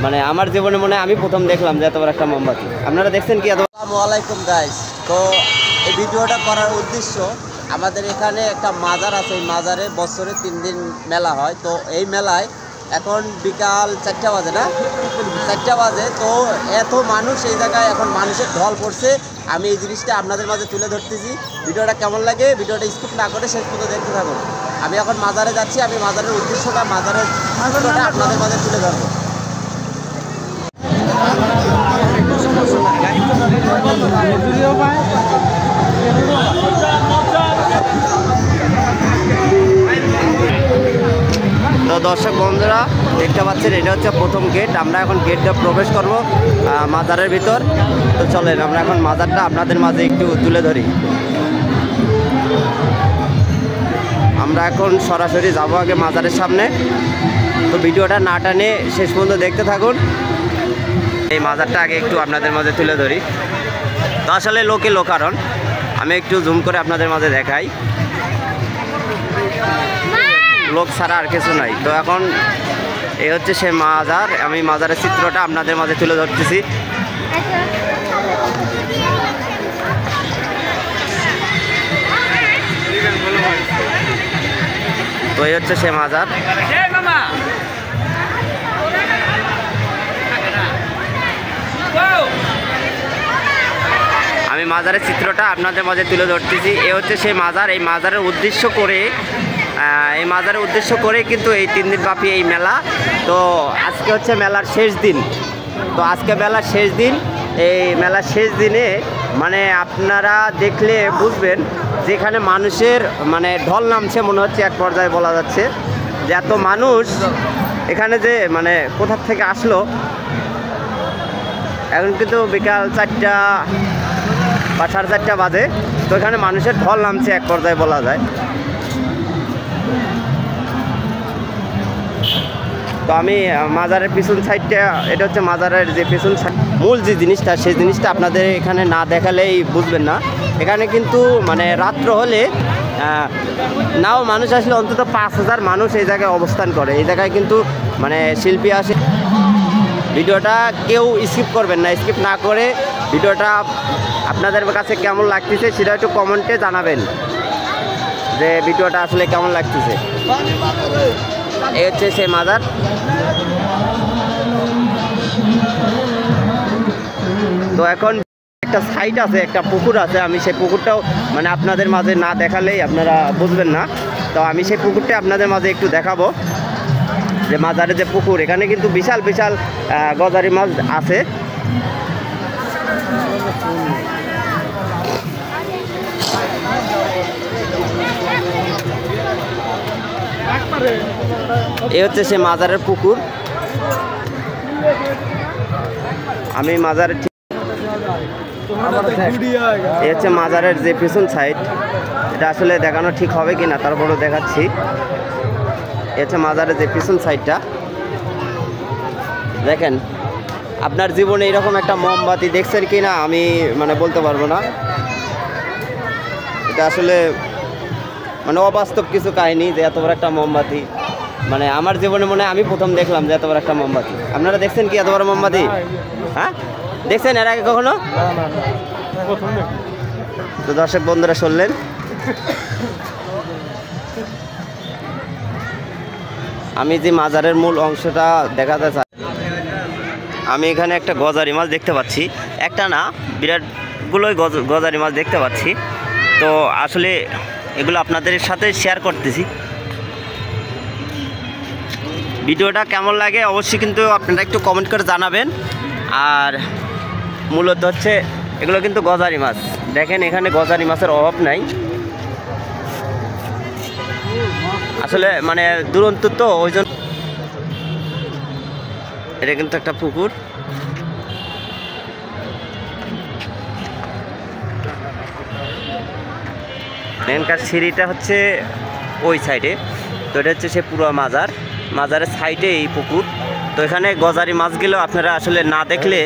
মানে আমার জীবনে মনে হয় আমি প্রথম দেখলাম যে এত বড় একটা মোমবাতি। আপনারা দেখছেন কি? আসসালামু আলাইকুম গাইস। তো এই ভিডিওটা করার উদ্দেশ্য, আমাদের এখানে একটা মাজার আছে, এই মাজারে বছরে 3 দিন মেলা হয়। তো এই মেলায় এখন বিকাল 4টা বাজে, না 4টা বাজে, তো এত মানুষ এই জায়গায়, এখন মানুষের ঢল পড়ছে। আমি এই জিনিসটা আপনাদের মাঝে তুলে ধরতেছি। ভিডিওটা কেমন লাগে, ভিডিওটা স্কিপ না করে শেষ পর্যন্ত দেখতে থাকুন। আমি এখন মাজারে যাচ্ছি, আমি মাজারের উদ্দেশ্যটা, মাজারের আপনাদের মাঝে তুলে ধরবো। তো দর্শক বন্ধুরা দেখতে পাচ্ছেন, এটা হচ্ছে প্রথম গেট। আমরা এখন গেটটা প্রবেশ করব মাজারের ভিতর। তো চলেন আমরা এখন মাজারটা আপনাদের মাঝে একটু তুলে ধরি। আমরা এখন সরাসরি যাবো আগে মাজারের সামনে। তো ভিডিওটা না টানে শেষ পর্যন্ত দেখতে থাকুন। এই মাজারটা আগে একটু আপনাদের মাঝে তুলে ধরি। তো আসলে লোকে লোকারণ, আমি একটু জুম করে আপনাদের মাঝে দেখাই। লোক ছাড়া আর কিছু নাই। তো এখন এই হচ্ছে সে মাজার। আমি মাজারের চিত্রটা আপনাদের মাঝে তুলে ধরতেছি। তো এই হচ্ছে সে মাজার। আমি মাজারের চিত্রটা আপনাদের মাঝে তুলে ধরতেছি। এ হচ্ছে সেই মাজার। এই মাজারের উদ্দেশ্য করে কিন্তু এই 3 দিন ব্যাপী এই মেলা। তো আজকে হচ্ছে মেলার শেষ দিন। তো আজকে মেলার শেষ দিন। এই মেলার শেষ দিনে মানে আপনারা দেখলে বুঝবেন যেখানে মানুষের মানে ঢল নামছে, মনে হচ্ছে এক পর্যায়ে বলা যাচ্ছে যে এত মানুষ এখানে, যে মানে কোথা থেকে আসলো। এখন কিন্তু বিকাল 4টা বা 4:30 বাজে। তো এখানে মানুষের ঢল নামছে এক পর্যায়ে বলা যায়। তো আমি মাজারের পিছন সাইডটা, এটা হচ্ছে মাজারের যে পিছন সাইড, মূল যে জিনিসটা, সেই জিনিসটা আপনাদের এখানে না দেখালেই বুঝবেন না। এখানে কিন্তু মানে রাত্র হলে নাও মানুষ আসলে অন্তত 5000 মানুষ এই জায়গায় অবস্থান করে। এই জায়গায় কিন্তু মানে শিল্পী আসে। ভিডিওটা কেউ স্কিপ করবেন না। স্কিপ না করে ভিডিওটা আপনাদের কাছে কেমন লাগতেছে সেটা একটু কমেন্টে জানাবেন যে ভিডিওটা আসলে কেমন লাগতেছে। এই হচ্ছে সেই মাজার। তো এখন একটা সাইট আছে, একটা পুকুর আছে। আমি সেই পুকুরটাও মানে আপনাদের মাঝে না দেখালেই আপনারা বুঝবেন না। তো আমি সেই পুকুরটা আপনাদের মাঝে একটু দেখাবো যে মাজারে যে পুকুর, এখানে কিন্তু বিশাল বিশাল গজারি মাছ আছে। এই হচ্ছে সে মাজারের পুকুর। আমি মাজারের এই হচ্ছে মাজারের যে পিছন সাইড, এটা আসলে দেখানো ঠিক হবে কিনা তারপরও দেখাচ্ছি। এই হচ্ছে মাজারের যে পিছন সাইডটা। দেখেন, আপনার জীবনে এরকম একটা মোমবাতি দেখছেন কি না আমি মানে বলতে পারবো না। এটা আসলে মানে অবাস্তব কিছু কাহিনী যে এত বড় একটা মোমবাতি, মানে আমার জীবনে মনে হয় আমি প্রথম দেখলাম যে এত বড় একটা মোমবাতি। আপনারা দেখছেন কি এত বড় মোমবাতি? হ্যাঁ, দেখছেন এর আগে কখনো? তো দর্শক বন্ধুরা শুনলেন। আমি যে মাজারের মূল অংশটা দেখাতে চাই, আমি এখানে একটা গজারি মাছ দেখতে পাচ্ছি। একটা না, বিরাটগুলোই গজারি মাছ দেখতে পাচ্ছি। তো আসলে এগুলো আপনাদের সাথে শেয়ার করতেছি। ভিডিওটা কেমন লাগে অবশ্যই কিন্তু আপনারা একটু কমেন্ট করে জানাবেন। আর মূলত হচ্ছে এগুলো কিন্তু গজারি মাছ। দেখেন এখানে গজারি মাছের অভাব নাই। আসলে মানে দুরন্ত তো, ওই জন্য। এটা কিন্তু একটা পুকুর। এখানকার সিঁড়িটা হচ্ছে ওই সাইডে। তো এটা হচ্ছে সে পুরো মাজার, মাজারের সাইডে এই পুকুর। তো এখানে গজারি মাছগুলো আপনারা আসলে না দেখলে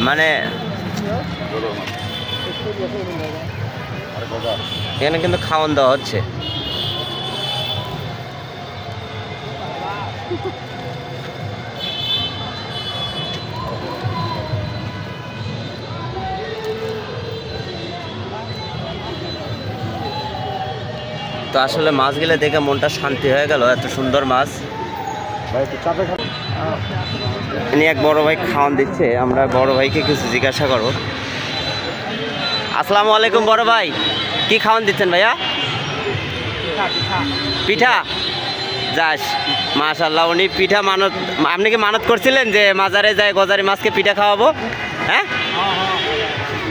মানে এখানে কিন্তু খাওয়ান দেওয়া হচ্ছে। তো আসলে মাছগুলো দেখে মনটা শান্তি হয়ে গেল, এত সুন্দর মাছ। ইনি এক বড় ভাই খাওয়ান দিচ্ছে, আমরা বড় ভাইকে কিছু জিজ্ঞাসা করব। আসসালামু আলাইকুম বড় ভাই, কি খাওয়ান দিচ্ছেন ভাইয়া? পিঠা। যাস, মাশাল্লাহ। উনি পিঠা মানত, আপনি কি মানত করছিলেন যে মাজারে যায় গজারি মাছকে পিঠা খাওয়াবো? হ্যাঁ,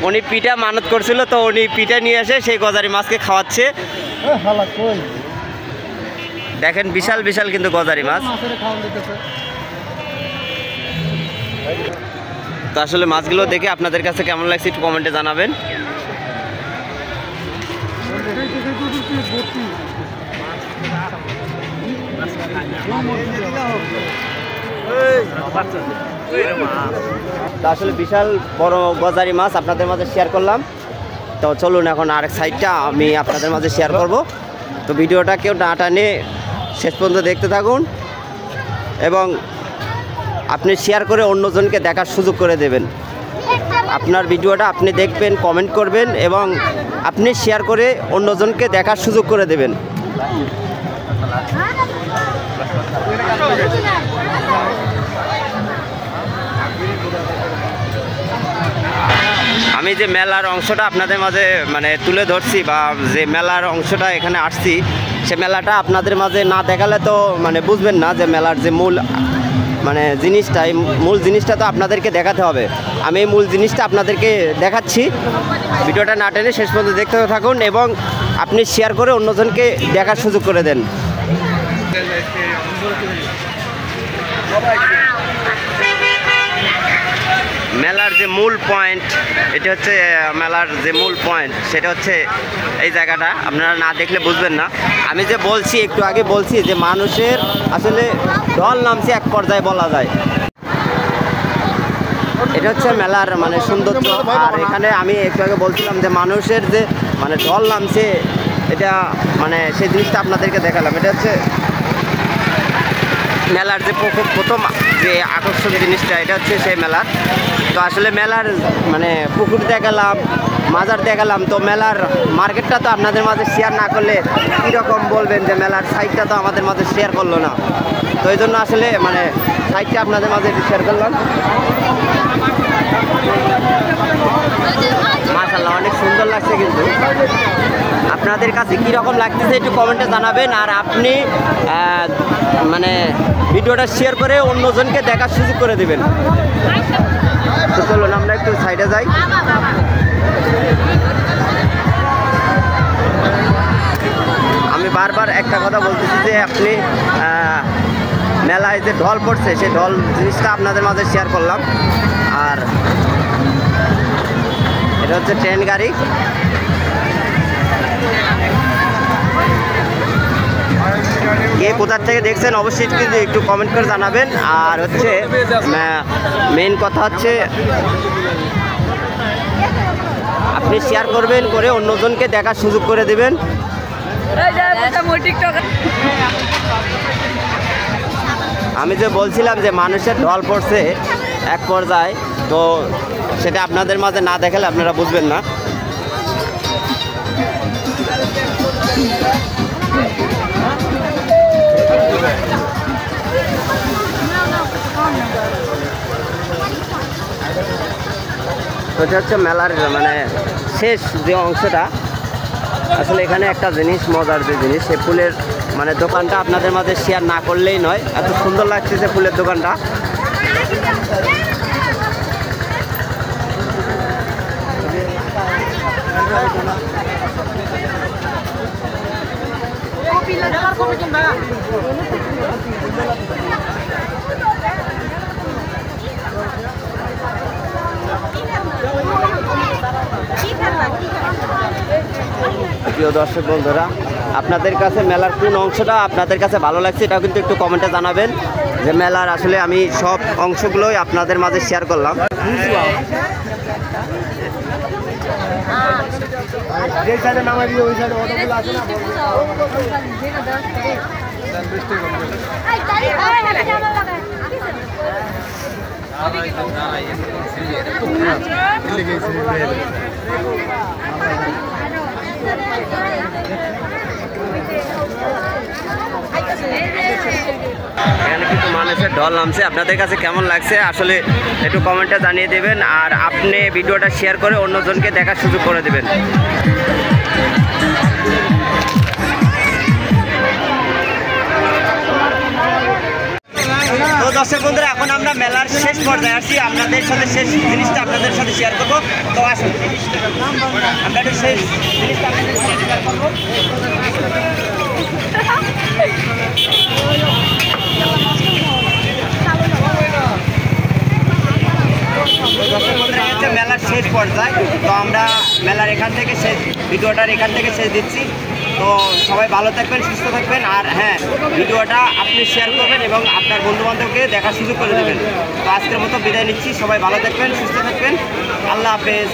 উনি পিঠা মানত করছিল, তো উনি পিঠা নিয়ে এসে সেই গজারি মাছকে খাওয়াচ্ছে। দেখেন বিশাল বিশাল কিন্তু গজারি মাছ। তো আসলে মাছগুলো দেখে আপনাদের কাছে কেমন লাগছে একটু কমেন্টে জানাবেন। তো আসলে বিশাল বড় গজারি মাছ আপনাদের মাঝে শেয়ার করলাম। তো চলুন এখন আরেক সাইডটা আমি আপনাদের মাঝে শেয়ার করব। তো ভিডিওটা কেউ না টানে শেষ পর্যন্ত দেখতে থাকুন এবং আপনি শেয়ার করে অন্যজনকে দেখার সুযোগ করে দেবেন। আপনার ভিডিওটা আপনি দেখবেন, কমেন্ট করবেন এবং আপনি শেয়ার করে অন্যজনকে দেখার সুযোগ করে দেবেন। আমি যে মেলার অংশটা আপনাদের মাঝে মানে তুলে ধরছি বা যে মেলার অংশটা এখানে আসছি, সে মেলাটা আপনাদের মাঝে না দেখালে তো মানে বুঝবেন না যে মেলার যে মূল মানে জিনিসটা, এই মূল জিনিসটা তো আপনাদেরকে দেখাতে হবে। আমি এই মূল জিনিসটা আপনাদেরকে দেখাচ্ছি। ভিডিওটা না টেনে শেষ পর্যন্ত দেখতে থাকুন এবং আপনি শেয়ার করে অন্যজনকে দেখার সুযোগ করে দেন। মেলার যে মূল পয়েন্ট, এটা হচ্ছে মেলার যে মূল পয়েন্ট, সেটা হচ্ছে এই জায়গাটা। আপনারা না দেখলে বুঝবেন না। আমি যে বলছি, একটু আগে বলছি যে মানুষের আসলে ঢল নামছে এক পর্যায়ে বলা যায়। এটা হচ্ছে মেলার মানে সৌন্দর্য। আর এখানে আমি একটু আগে বলছিলাম যে মানুষের যে মানে ঢল নামছে, এটা মানে সেই জিনিসটা আপনাদেরকে দেখালাম। এটা হচ্ছে মেলার যে প্রথম যে আকর্ষণ জিনিসটা, এটা হচ্ছে সেই মেলার। তো আসলে মেলার মানে পুকুর দেখালাম, মাজার দেখালাম, তো মেলার মার্কেটটা তো আপনাদের মাঝে শেয়ার না করলে কীরকম বলবেন যে মেলার সাইডটা তো আমাদের মাঝে শেয়ার করলো না। তো এই জন্য আসলে মানে সাইডটা আপনাদের মাঝে শেয়ার করলাম। মাশাআল্লাহ, অনেক সুন্দর লাগছে। কিন্তু আপনাদের কাছে কীরকম লাগতেছে একটু কমেন্টে জানাবেন। আর আপনি মানে ভিডিওটা শেয়ার করে অন্যজনকে দেখার সুযোগ করে দেবেন। তো চলুন আমরা একটু সাইডে যাই। আমি বারবার একটা কথা বলতেছি যে আপনি মেলায় যে ঢল পড়ছে, সেই ঢল জিনিসটা আপনাদের মাঝে শেয়ার করলাম। আর এটা হচ্ছে ট্রেন গাড়ি। কে কোথার থেকে দেখছেন অবশ্যই কিন্তু একটু কমেন্ট করে জানাবেন। আর হচ্ছে মেইন কথা হচ্ছে আপনি শেয়ার করবেন, করে অন্যজনকে দেখার সুযোগ করে দেবেন। আমি যে বলছিলাম যে মানুষের ঢল পড়ছে এক পর্যায়ে, তো সেটা আপনাদের মাঝে না দেখালে আপনারা বুঝবেন না। তো এটা হচ্ছে মেলার মানে শেষ যে অংশটা। আসলে এখানে একটা জিনিস, মজার যে জিনিস, সে ফুলের মানে দোকানটা আপনাদের মাঝে শেয়ার না করলেই নয়। এত সুন্দর লাগতেছে ফুলের দোকানটা। প্রিয় দর্শক বন্ধুরা, আপনাদের কাছে মেলার কোন অংশটা আপনাদের কাছে ভালো লাগছে এটাও কিন্তু একটু কমেন্টে জানাবেন। যে মেলার আসলে আমি সব অংশগুলোই আপনাদের মাঝে শেয়ার করলাম। এখানে কিন্তু মানুষের ঢল নামছে, আপনাদের কাছে কেমন লাগছে আসলে একটু কমেন্টে জানিয়ে দেবেন, আর আপনি ভিডিওটা শেয়ার করে অন্যজনকে দেখার সুযোগ করে দেবেন। তো দর্শক বন্ধুরা, এখন আমরা মেলার শেষ পর্যায়ে আসছি, আপনাদের সাথে শেষ জিনিসটা আপনাদের সাথে শেয়ার করবো। তো আসুন আমরা একটু শেষ জিনিসটা আপনাদের সাথে শেয়ার করবো। দর্শক বন্ধুরা, এই হচ্ছে মেলার শেষ পর্যায়ে। তো আমরা মেলার এখান থেকে শেষ ভিডিওটার এখান থেকে শেষ দিচ্ছি। তো সবাই ভালো থাকবেন, সুস্থ থাকবেন, আর হ্যাঁ, ভিডিওটা আপনি শেয়ার করবেন এবং আপনার বন্ধুবান্ধবকে দেখার সুযোগ করে দেবেন। তো আজকের মতো বিদায় নিচ্ছি, সবাই ভালো থাকবেন, সুস্থ থাকবেন, আল্লাহ হাফেজ।